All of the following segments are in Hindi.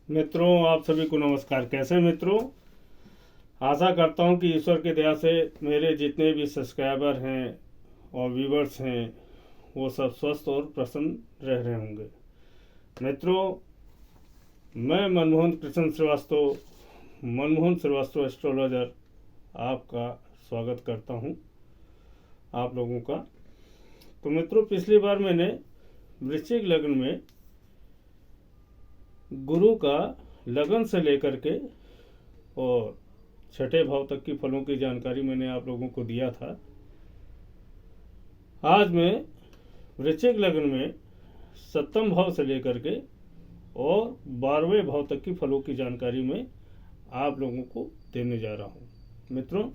मित्रों, आप सभी को नमस्कार। कैसे हैं मित्रों? आशा करता हूं कि ईश्वर की दया से मेरे जितने भी सब्सक्राइबर हैं और व्यूवर्स हैं वो सब स्वस्थ और प्रसन्न रह रहे होंगे। मित्रों, मैं मनमोहन श्रीवास्तव एस्ट्रोलॉजर आपका स्वागत करता हूं आप लोगों का। तो मित्रों, पिछली बार मैंने वृश्चिक लग्न में गुरु का लगन से लेकर के और छठे भाव तक की फलों की जानकारी मैंने आप लोगों को दिया था। आज मैं वृश्चिक लग्न में सप्तम भाव से लेकर के और 12वें भाव तक की फलों की जानकारी मैं आप लोगों को देने जा रहा हूँ। मित्रों,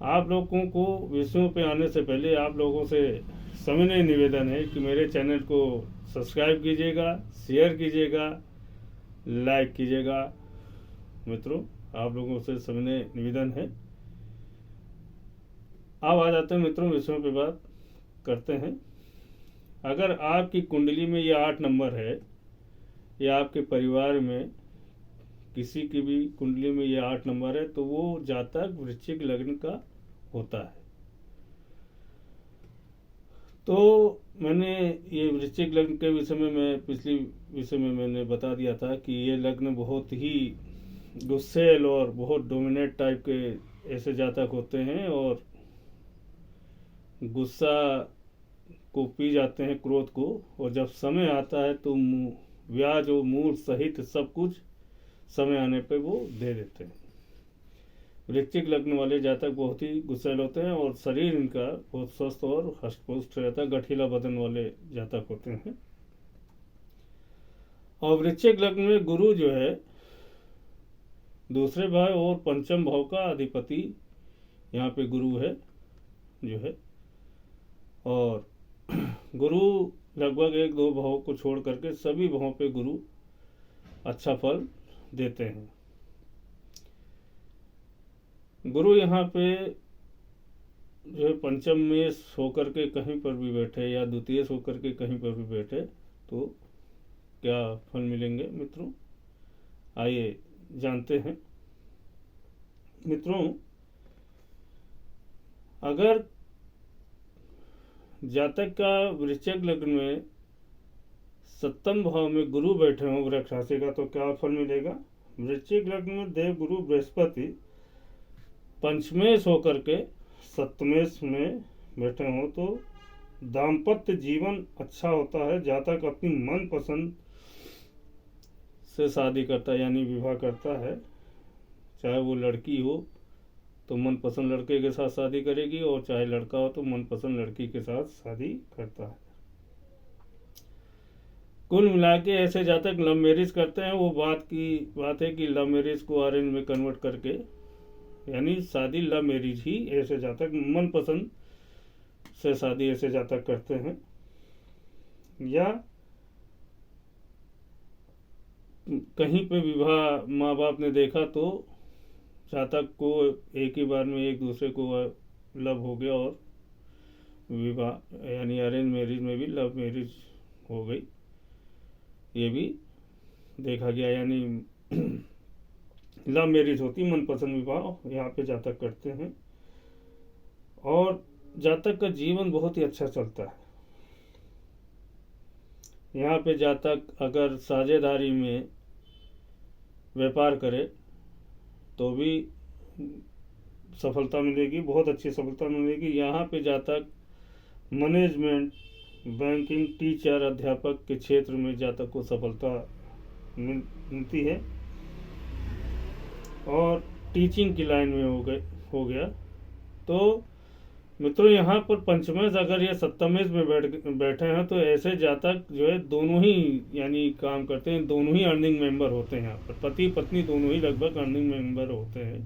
आप लोगों को विषयों पे आने से पहले आप लोगों से सविनय निवेदन है कि मेरे चैनल को सब्सक्राइब कीजिएगा, शेयर कीजिएगा, लाइक कीजिएगा। मित्रों, आप लोगों से सविनय निवेदन है। अब आ जाते हैं मित्रों, विषयों पे बात करते हैं। अगर आपकी कुंडली में ये 8 नंबर है या आपके परिवार में किसी की भी कुंडली में ये 8 नंबर है तो वो जातक वृश्चिक लग्न का होता है। तो मैंने ये वृश्चिक लग्न के विषय में पिछली विषय में मैंने बता दिया था कि ये लग्न बहुत ही गुस्सेल और बहुत डोमिनेट टाइप के ऐसे जातक होते हैं और गुस्सा को पी जाते हैं, क्रोध को, और जब समय आता है तो ब्याज और मूल सहित सब कुछ समय आने पर वो दे देते हैं। वृश्चिक लग्न वाले जातक बहुत ही गुस्सैल होते हैं और शरीर इनका बहुत स्वस्थ और हष्टपुष्ट रहता है। गठीला बदन वाले जातक होते हैं। और वृश्चिक लग्न में गुरु जो है दूसरे भाव और पंचम भाव का अधिपति यहाँ पे गुरु है जो है। और गुरु लगभग 1-2 भाव को छोड़ करके सभी भावों पे गुरु अच्छा फल देते हैं। गुरु यहाँ पे जो है पंचम में होकर के कहीं पर भी बैठे या द्वितीय होकर के कहीं पर भी बैठे तो क्या फल मिलेंगे मित्रों, आइए जानते हैं। मित्रों, अगर जातक का वृश्चिक लग्न में सप्तम भाव में गुरु बैठे हों वृक्ष राशि का तो क्या फल मिलेगा। वृश्चिक लग्न में देव गुरु बृहस्पति पंचमेश होकर के सप्तमेश में बैठे हों तो दाम्पत्य जीवन अच्छा होता है। जातक अपनी मन पसंद से शादी करता है यानी विवाह करता है। चाहे वो लड़की हो तो मनपसंद लड़के के साथ शादी करेगी और चाहे लड़का हो तो मनपसंद लड़की के साथ शादी करता है। कुल मिला के ऐसे जातक लव मैरिज करते हैं। वो बात है कि लव मैरिज को अरेंज में कन्वर्ट करके यानी शादी लव मैरिज ही ऐसे जातक मनपसंद से शादी ऐसे जातक करते हैं। या कहीं पे विवाह माँ बाप ने देखा तो जातक को एक ही बार में एक दूसरे को लव हो गया और विवाह यानी अरेंज मैरिज में भी लव मैरिज हो गई, ये भी देखा गया। यानी लव मैरिज होती, मनपसंद विवाह यहाँ पे जातक करते हैं और जातक का जीवन बहुत ही अच्छा चलता है। यहाँ पे जातक अगर साझेदारी में व्यापार करे तो भी सफलता मिलेगी, बहुत अच्छी सफलता मिलेगी। यहाँ पे जातक मैनेजमेंट, बैंकिंग, टीचर, अध्यापक के क्षेत्र में जातक को सफलता मिलती है और टीचिंग की लाइन में हो गया। तो मित्रों, यहाँ पर पंचमेश अगर ये सप्तमेश में बैठे हैं तो ऐसे जातक जो है दोनों ही यानी काम करते हैं, दोनों ही अर्निंग मेंबर होते हैं। यहाँ पर पति पत्नी दोनों ही लगभग अर्निंग मेंबर होते हैं।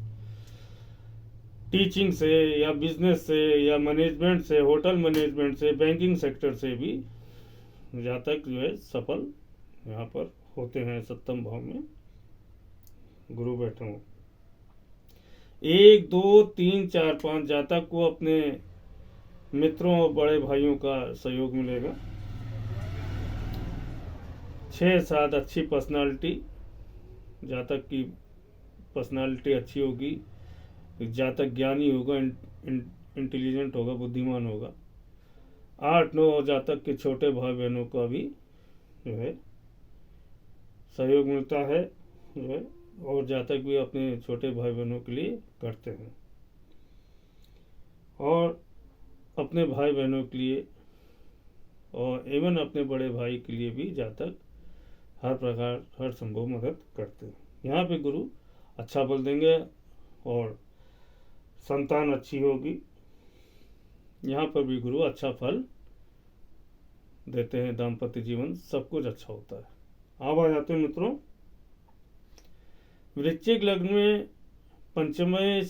टीचिंग से या बिजनेस से या मैनेजमेंट से, होटल मैनेजमेंट से, बैंकिंग सेक्टर से भी जातक जो है सफल यहाँ पर होते हैं। सप्तम भाव में गुरु बैठे हों। 1, 2, 3, 4, 5 जातक को अपने मित्रों और बड़े भाइयों का सहयोग मिलेगा। 6-7 अच्छी पर्सनालिटी, जातक की पर्सनालिटी अच्छी होगी, जातक ज्ञानी होगा, इंटेलिजेंट होगा, बुद्धिमान होगा। 8-9 जातक के छोटे भाई बहनों का भी जो है सहयोग मिलता है जो है, और जातक भी अपने छोटे भाई बहनों के लिए करते हैं, और अपने भाई बहनों के लिए और एवं अपने बड़े भाई के लिए भी जातक हर प्रकार हर संभव मदद करते हैं। यहाँ पे गुरु अच्छा फल देंगे और संतान अच्छी होगी। यहाँ पर भी गुरु अच्छा फल देते हैं, दाम्पत्य जीवन सब कुछ अच्छा होता है। अब आ जाते हैं मित्रों, वृश्चिक लग्न में पंचमय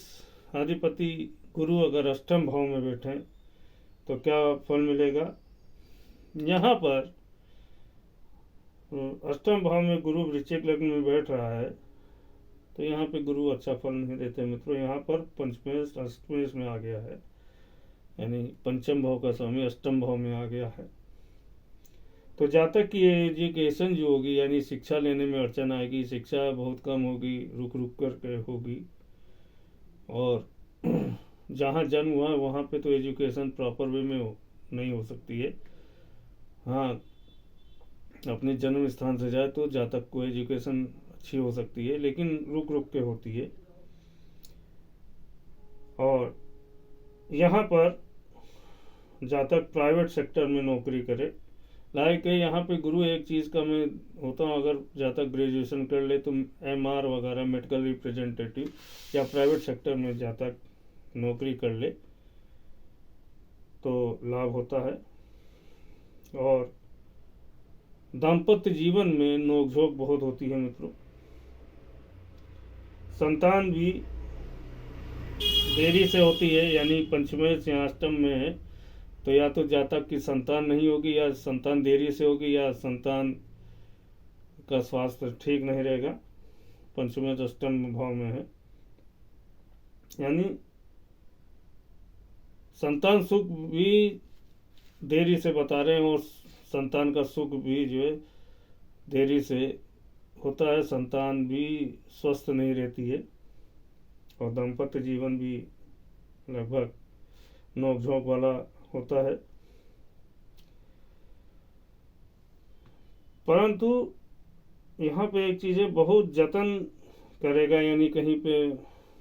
अधिपति गुरु अगर अष्टम भाव में बैठे तो क्या फल मिलेगा। यहाँ पर अष्टम भाव में गुरु वृश्चिक लग्न में बैठ रहा है तो यहाँ पे गुरु अच्छा फल नहीं देते मित्रों। यहाँ पर पंचमेश अष्टमेश में आ गया है, यानी पंचम भाव का स्वामी अष्टम भाव में आ गया है। तो जातक की एजुकेशन जो होगी, यानी शिक्षा लेने में अड़चन आएगी, शिक्षा बहुत कम होगी, रुक रुक करके होगी, और जहाँ जन्म हुआ है वहाँ पे तो एजुकेशन प्रॉपर वे में नहीं हो सकती है। हाँ, अपने जन्म स्थान से जाए तो जातक को एजुकेशन अच्छी हो सकती है, लेकिन रुक रुक के होती है। और यहाँ पर जातक प्राइवेट सेक्टर में नौकरी करे, लाइक यहाँ पे गुरु एक चीज़ का मैं होता हूँ, अगर जातक ग्रेजुएशन कर ले तो MR वगैरह मेडिकल रिप्रेजेंटेटिव या प्राइवेट सेक्टर में जातक नौकरी कर ले तो लाभ होता है। और दाम्पत्य जीवन में नोकझोंक बहुत होती है मित्रों। संतान भी देरी से होती है, यानी पंचमेश या अष्टम में है तो या तो जातक की संतान नहीं होगी, या संतान देरी से होगी, या संतान का स्वास्थ्य ठीक नहीं रहेगा। पंचमेश अष्टम भाव में है, यानी संतान सुख भी देरी से बता रहे हैं और संतान का सुख भी जो है देरी से होता है। संतान भी स्वस्थ नहीं रहती है और दाम्पत्य जीवन भी लगभग नोकझोंक वाला होता है। परंतु यहाँ पे एक चीज़ है, बहुत जतन करेगा, यानी कहीं पे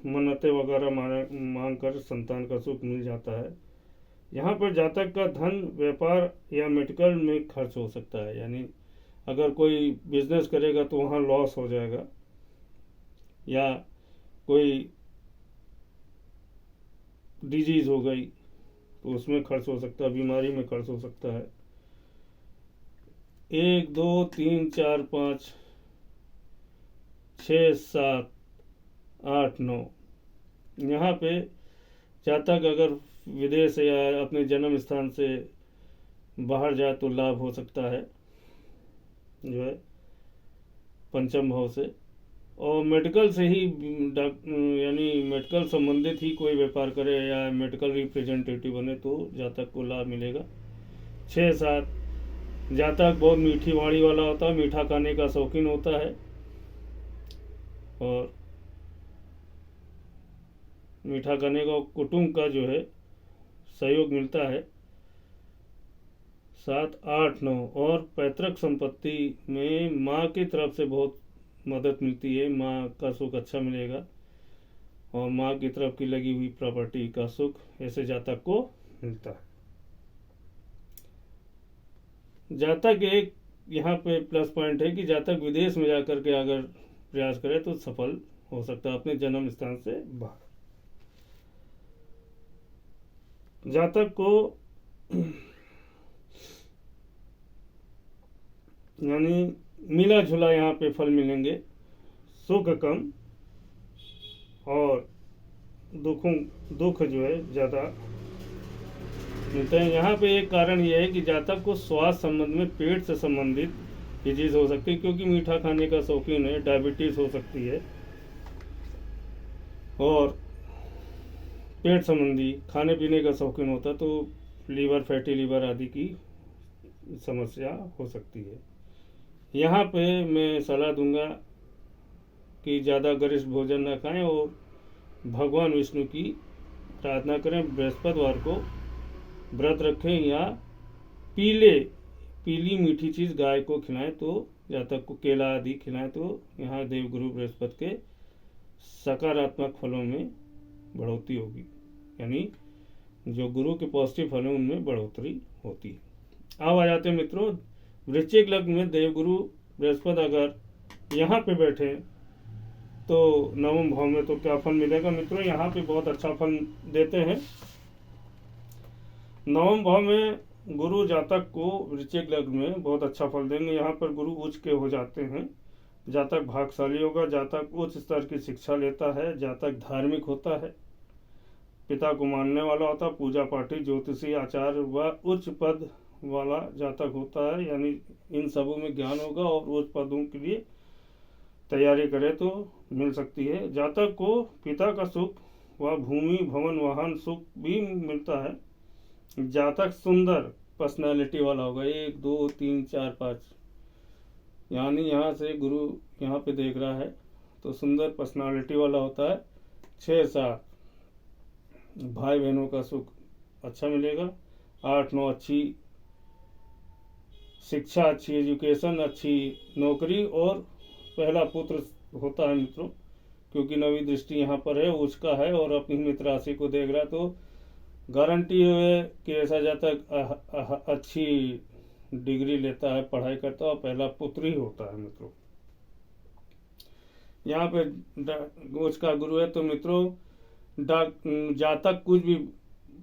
मन्नतें वगैरह मांग कर संतान का सुख मिल जाता है। यहाँ पर जातक का धन व्यापार या मेडिकल में खर्च हो सकता है, यानी अगर कोई बिजनेस करेगा तो वहाँ लॉस हो जाएगा, या कोई डिजीज हो गई तो उसमें खर्च हो सकता है, बीमारी में खर्च हो सकता है। 1 2 3 4 5 6 7 8 9 यहाँ पे जातक अगर विदेश या अपने जन्म स्थान से बाहर जाए तो लाभ हो सकता है जो है पंचम भाव से। और मेडिकल से ही यानी मेडिकल संबंधित ही कोई व्यापार करे या मेडिकल रिप्रेजेंटेटिव बने तो जातक को लाभ मिलेगा। 6-7 जातक बहुत मीठी वाणी वाला होता है, मीठा खाने का शौकीन होता है और मीठा खाने का कुटुंब का जो है सहयोग मिलता है। 7 8 9 और पैतृक संपत्ति में माँ की तरफ से बहुत मदद मिलती है, माँ का सुख अच्छा मिलेगा और माँ की तरफ की लगी हुई प्रॉपर्टी का सुख ऐसे जातक को मिलता है। जातक एक यहाँ पे प्लस पॉइंट है कि जातक विदेश में जाकर के अगर प्रयास करे तो सफल हो सकता है अपने जन्म स्थान से बाहर। जातक को यानी मिला जुला यहाँ पे फल मिलेंगे, सुख कम और दुख जो है ज़्यादा मिलते हैं। यहाँ पे एक कारण यह है कि जातक को स्वास्थ्य संबंध में पेट से संबंधित डिजीज हो सकती है, क्योंकि मीठा खाने का शौकीन है, डायबिटीज हो सकती है और पेट संबंधी खाने पीने का शौकीन होता है तो लीवर फैटी लीवर आदि की समस्या हो सकती है। यहाँ पे मैं सलाह दूंगा कि ज़्यादा गरिष्ठ भोजन न खाएं और भगवान विष्णु की प्रार्थना करें। बृहस्पतिवार को व्रत रखें या पीली मीठी चीज़ गाय को खिलाएं, तो जातक को केला आदि खिलाएं, तो यहाँ देवगुरु बृहस्पति के सकारात्मक फलों में बढ़ोतरी होगी, यानी जो गुरु के पॉजिटिव फल हैं उनमें बढ़ोतरी होती है। अब आ जाते हैं मित्रों, वृश्चिक लग्न में देवगुरु बृहस्पति अगर यहाँ पे बैठे तो नवम भाव में, तो क्या फल मिलेगा मित्रों? यहाँ पे बहुत अच्छा फल देते हैं। नवम भाव में गुरु जातक को वृश्चिक लग्न में बहुत अच्छा फल देंगे। यहाँ पर गुरु उच्च के हो जाते हैं, जातक भाग्यशाली होगा, जातक उच्च स्तर की शिक्षा लेता है, जातक धार्मिक होता है, पिता को मानने वाला होता है, पूजा पाठी, ज्योतिषी, आचार्य व उच्च पद वाला जातक होता है, यानी इन सबों में ज्ञान होगा और उच्च पदों के लिए तैयारी करे तो मिल सकती है। जातक को पिता का सुख व भूमि भवन वाहन सुख भी मिलता है। जातक सुंदर पर्सनालिटी वाला होगा, 1 2 3 4 5, यानी यहाँ से गुरु यहाँ पे देख रहा है तो सुंदर पर्सनालिटी वाला होता है। 6 7 भाई बहनों का सुख अच्छा मिलेगा। 8 9 अच्छी शिक्षा, अच्छी एजुकेशन, अच्छी नौकरी और पहला पुत्र होता है मित्रों, क्योंकि नवी दृष्टि यहाँ पर है, उसका है और अपनी मित्र राशि को देख रहा है, तो गारंटी है कि ऐसा जातक अच्छी डिग्री लेता है, पढ़ाई करता है और पहला पुत्र ही होता है मित्रों। यहाँ पे उसका गुरु है, तो मित्रों जातक कुछ भी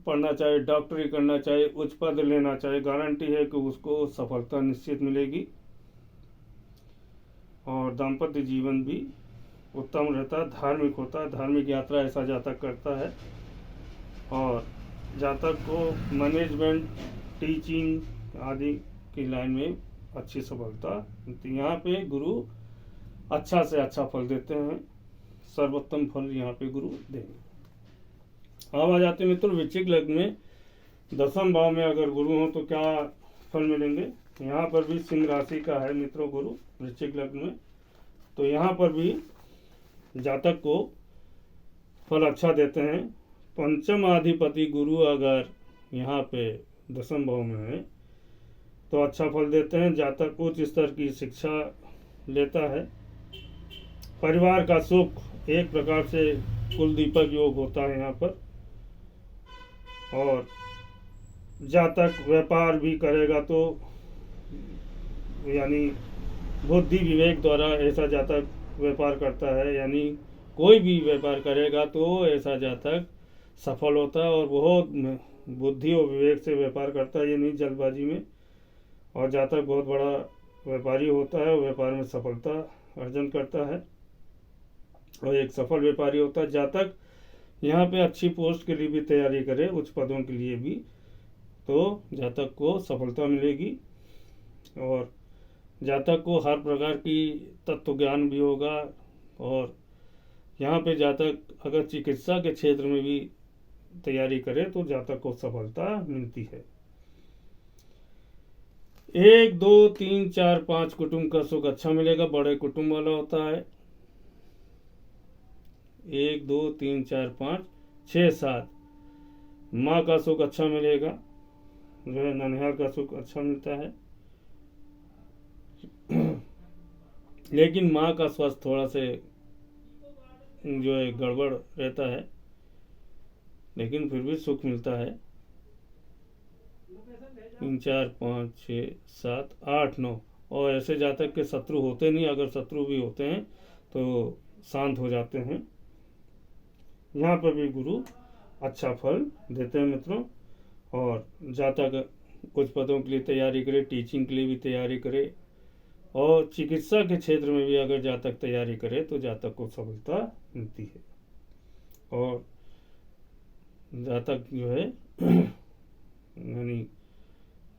पढ़ना चाहे, डॉक्टरी करना चाहे, उच्च पद लेना चाहे, गारंटी है कि उसको सफलता निश्चित मिलेगी और दाम्पत्य जीवन भी उत्तम रहता है। धार्मिक होता है, धार्मिक यात्रा ऐसा जातक करता है और जातक को मैनेजमेंट, टीचिंग आदि की लाइन में अच्छी सफलता मिलती है। यहाँ पे गुरु अच्छा से अच्छा फल देते हैं, सर्वोत्तम फल यहाँ पे गुरु देंगे। अब आ जाते हैं मित्रों वृश्चिक लग्न में 10वें भाव में अगर गुरु हो तो क्या फल मिलेंगे। यहाँ पर भी सिंह राशि का है मित्रों गुरु वृश्चिक लग्न में, तो यहाँ पर भी जातक को फल अच्छा देते हैं। पंचम अधिपति गुरु अगर यहाँ पे 10वें भाव में है तो अच्छा फल देते हैं। जातक उच्च स्तर की शिक्षा लेता है, परिवार का सुख, एक प्रकार से कुल दीपक योग होता है यहाँ पर, और जातक व्यापार भी करेगा तो यानी बुद्धि विवेक द्वारा ऐसा जातक व्यापार करता है, यानी कोई भी व्यापार करेगा तो ऐसा जातक सफल होता है और बहुत बुद्धि और विवेक से व्यापार करता है, ये नहीं जल्दबाजी में। और जातक बहुत बड़ा व्यापारी होता है, व्यापार में सफलता अर्जन करता है और एक सफल व्यापारी होता है। जातक यहाँ पे अच्छी पोस्ट के लिए भी तैयारी करे, उच्च पदों के लिए भी, तो जातक को सफलता मिलेगी और जातक को हर प्रकार की तत्व ज्ञान भी होगा। और यहाँ पे जातक अगर चिकित्सा के क्षेत्र में भी तैयारी करे तो जातक को सफलता मिलती है। 1 2 3 4 5 कुटुंब का सुख अच्छा मिलेगा, बड़े कुटुंब वाला होता है। 1 2 3 4 5 6 7 माँ का सुख अच्छा मिलेगा, जो है ननिहाल का सुख अच्छा मिलता है। लेकिन माँ का स्वास्थ्य थोड़ा से जो है गड़बड़ रहता है, लेकिन फिर भी सुख मिलता है। 3 4 5 6 7 8 9 और ऐसे जातक के शत्रु होते नहीं, अगर शत्रु भी होते हैं तो शांत हो जाते हैं। यहाँ पर भी गुरु अच्छा फल देते हैं मित्रों। और जातक कुछ पदों के लिए तैयारी करे, टीचिंग के लिए भी तैयारी करे और चिकित्सा के क्षेत्र में भी अगर जातक तैयारी करे तो जातक को सफलता मिलती है। और जातक जो है यानी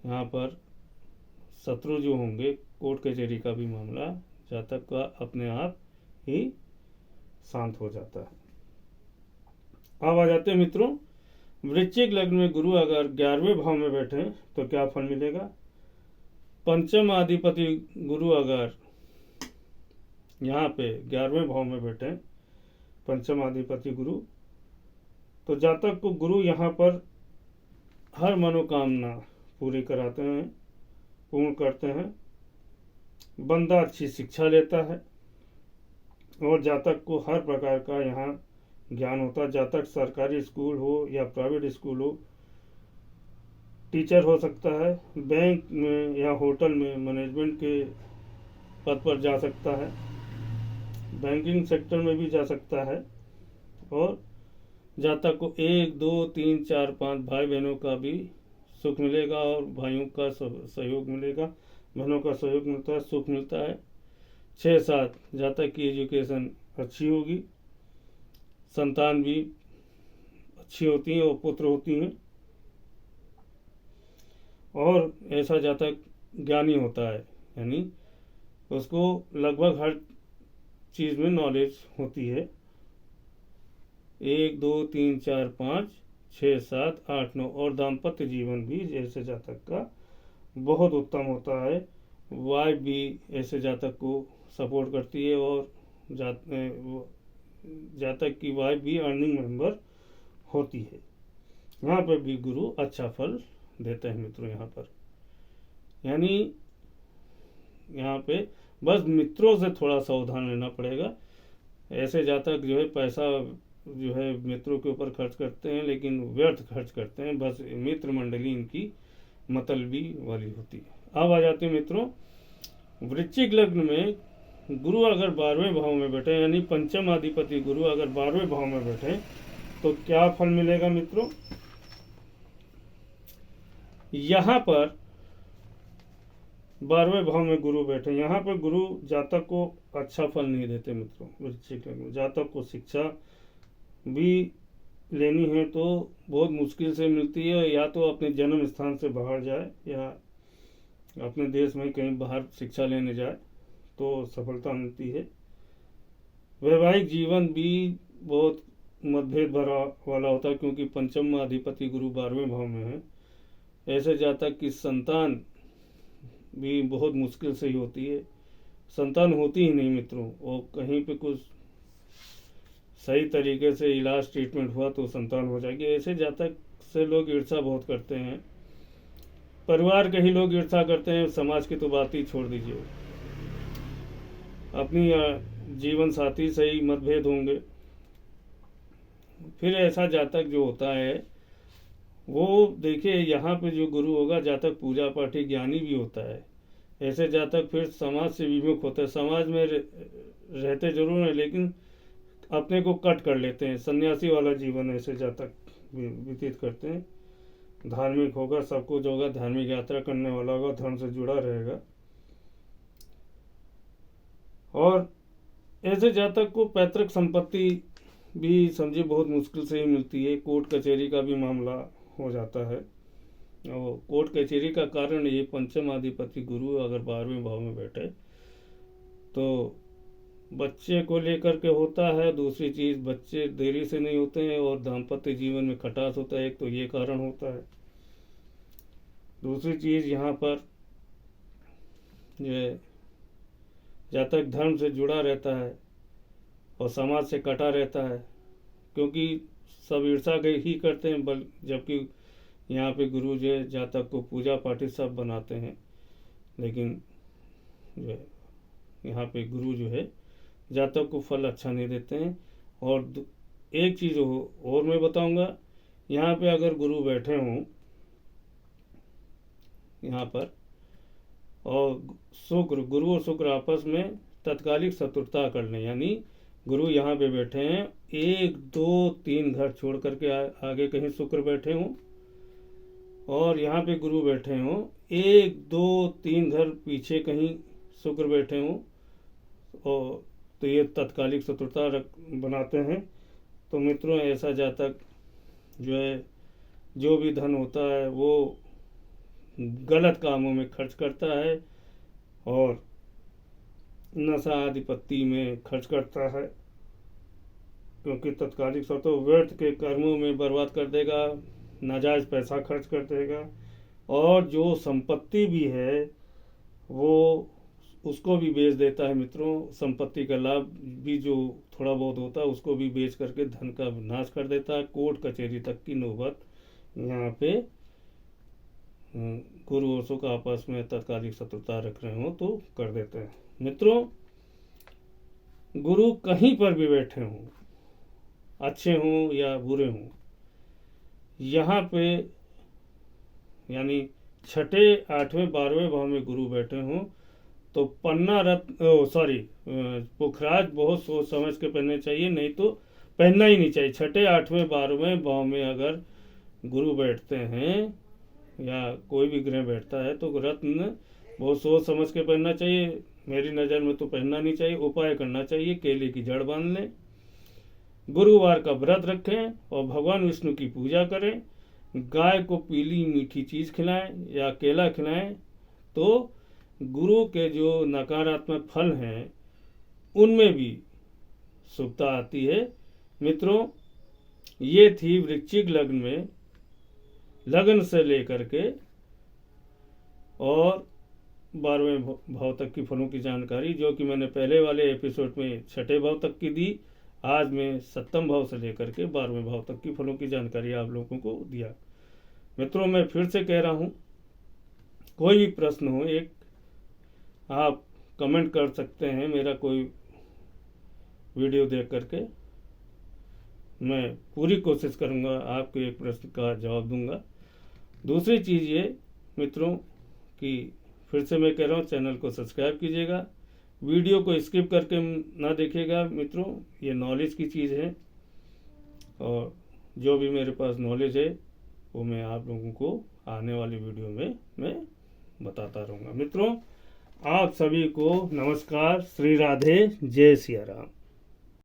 यहाँ पर शत्रु जो होंगे, कोर्ट कचहरी का भी मामला, जातक का अपने आप ही शांत हो जाता है। अब आ जाते हैं मित्रों वृश्चिक लग्न में गुरु अगर 11वें भाव में बैठे तो क्या फल मिलेगा। पंचम अधिपति गुरु अगर यहाँ पे 11वें भाव में बैठे, पंचम अधिपति गुरु, तो जातक को गुरु यहाँ पर हर मनोकामना पूरी कराते हैं, पूर्ण करते हैं। बंदा अच्छी शिक्षा लेता है और जातक को हर प्रकार का यहाँ ज्ञान होता है। जातक सरकारी स्कूल हो या प्राइवेट स्कूल हो, टीचर हो सकता है, बैंक में या होटल में मैनेजमेंट के पद पर जा सकता है, बैंकिंग सेक्टर में भी जा सकता है। और जातक को 1 2 3 4 5 भाई बहनों का भी सुख मिलेगा और भाइयों का सहयोग मिलेगा, बहनों का सहयोग मिलता है, सुख मिलता है। 6 7 जातक की एजुकेशन अच्छी होगी, संतान भी अच्छी होती हैं और पुत्र होती हैं। और ऐसा जातक ज्ञानी होता है, यानी उसको लगभग हर चीज़ में नॉलेज होती है। 1 2 3 4 5 6 7 8 9 और दाम्पत्य जीवन भी ऐसे जातक का बहुत उत्तम होता है। वाइफ भी ऐसे जातक को सपोर्ट करती है और जातक की वाइफ भी अर्निंग मेंबर होती है। यहाँ पर भी गुरु अच्छा फल देते हैं मित्रों। यहाँ पर यानी यहाँ पे बस मित्रों से थोड़ा सावधान रहना पड़ेगा। ऐसे जातक जो है पैसा जो है मित्रों के ऊपर खर्च करते हैं, लेकिन व्यर्थ खर्च करते हैं। बस मित्र मंडली इनकी मतलबी वाली होती है। अब आ जाते हैं मित्रों, वृश्चिक लग्न में गुरु अगर 12वें भाव में बैठे, यानी पंचम अधिपति गुरु अगर 12वें भाव में बैठे तो क्या फल मिलेगा मित्रों। यहाँ पर 12वें भाव में गुरु बैठे, यहाँ पर गुरु जातक को अच्छा फल नहीं देते मित्रों। वृश्चिक लग्न जातक को शिक्षा भी लेनी है तो बहुत मुश्किल से मिलती है, या तो अपने जन्म स्थान से बाहर जाए या अपने देश में कहीं बाहर शिक्षा लेने जाए तो सफलता मिलती है। वैवाहिक जीवन भी बहुत मतभेद भरा वाला होता है, क्योंकि पंचम अधिपति गुरु 12वें भाव में है। ऐसे जातक की संतान भी बहुत मुश्किल से ही होती है, संतान होती ही नहीं मित्रों। और कहीं पे कुछ सही तरीके से इलाज ट्रीटमेंट हुआ तो संतान हो जाएगी। ऐसे जातक से लोग ईर्ष्या बहुत करते हैं, परिवार के ही लोग ईर्ष्या करते हैं, समाज की तो बात ही छोड़ दीजिए। अपनी जीवन साथी से ही मतभेद होंगे। फिर ऐसा जातक जो होता है वो देखिए, यहाँ पे जो गुरु होगा जातक पूजा पाठी ज्ञानी भी होता है। ऐसे जातक फिर समाज से विमुख होते हैं, समाज में रहते जरूर हैं लेकिन अपने को कट कर लेते हैं। सन्यासी वाला जीवन ऐसे जातक व्यतीत करते हैं। धार्मिक होगा, सब कुछ होगा, धार्मिक यात्रा करने वाला होगा, धर्म से जुड़ा रहेगा। और ऐसे जातक को पैतृक संपत्ति भी समझिए बहुत मुश्किल से ही मिलती है। कोर्ट कचहरी का भी मामला हो जाता है, और कोर्ट कचहरी का कारण ये पंचम अधिपति गुरु अगर 12वें भाव में बैठे तो बच्चे को लेकर के होता है। दूसरी चीज, बच्चे देरी से नहीं होते हैं और दाम्पत्य जीवन में खटास होता है, एक तो ये कारण होता है। दूसरी चीज, यहाँ पर ये जातक धर्म से जुड़ा रहता है और समाज से कटा रहता है, क्योंकि सब ईर्षा ही करते हैं। जबकि यहाँ पे गुरु जो है जातक को पूजा पाठी सब बनाते हैं, लेकिन जो है यहाँ पे गुरु जो है जातक को फल अच्छा नहीं देते हैं। और एक चीज़ और मैं बताऊंगा, यहाँ पे अगर गुरु बैठे हों यहाँ पर, और गुरु और शुक्र आपस में तत्कालिक शत्रुता कर लें, यानी गुरु यहाँ पे बैठे हैं, 1 2 3 घर छोड़ करके आगे कहीं शुक्र बैठे हों, और यहाँ पे गुरु बैठे हों 1 2 3 घर पीछे कहीं शुक्र बैठे हों, और तो ये तत्कालिक शत्रुता बनाते हैं। तो मित्रों, ऐसा जातक जो है जो भी धन होता है वो गलत कामों में खर्च करता है और नशा आधिपत्ति में खर्च करता है, क्योंकि तत्कालिक शत्रुता व्यर्थ के कर्मों में बर्बाद कर देगा, नाजायज पैसा खर्च कर देगा। और जो संपत्ति भी है वो उसको भी बेच देता है मित्रों। संपत्ति का लाभ भी जो थोड़ा बहुत होता है उसको भी बेच करके धन का नाश कर देता है। कोर्ट कचहरी तक की नौबत यहाँ पे गुरु और शुक्र आपस में तत्कालिक शत्रुता रख रहे हो तो कर देते हैं मित्रों। गुरु कहीं पर भी बैठे हों, अच्छे हों या बुरे हों, यहाँ पे यानी छठे 8वें 12वें भाव में गुरु बैठे हों तो पन्ना रत्न पुखराज बहुत सोच समझ के पहनने चाहिए, नहीं तो पहनना ही नहीं चाहिए। छठे 8वें 12वें भाव में अगर गुरु बैठते हैं या कोई भी ग्रह बैठता है तो रत्न बहुत सोच समझ के पहनना चाहिए। मेरी नज़र में तो पहनना नहीं चाहिए, उपाय करना चाहिए। केले की जड़ बांध लें, गुरुवार का व्रत रखें और भगवान विष्णु की पूजा करें। गाय को पीली मीठी चीज़ खिलाएं या केला खिलाएं तो गुरु के जो नकारात्मक फल हैं उनमें भी शुभता आती है मित्रों। ये थी वृश्चिक लग्न में लगन से लेकर के और 12वें भाव तक की फलों की जानकारी, जो कि मैंने पहले वाले एपिसोड में छठे भाव तक की दी। आज मैं 7वें भाव से लेकर के 12वें भाव तक की फलों की जानकारी आप लोगों को दिया। मित्रों, मैं फिर से कह रहा हूँ, कोई भी प्रश्न हो एक आप कमेंट कर सकते हैं। मेरा कोई वीडियो देख करके मैं पूरी कोशिश करूँगा आपके एक प्रश्न का जवाब दूंगा। दूसरी चीज़ ये मित्रों कि फिर से मैं कह रहा हूँ, चैनल को सब्सक्राइब कीजिएगा, वीडियो को स्किप करके ना देखिएगा मित्रों। ये नॉलेज की चीज़ है और जो भी मेरे पास नॉलेज है वो मैं आप लोगों को आने वाली वीडियो में मैं बताता रहूँगा। मित्रों, आप सभी को नमस्कार, श्री राधे, जय सिया राम।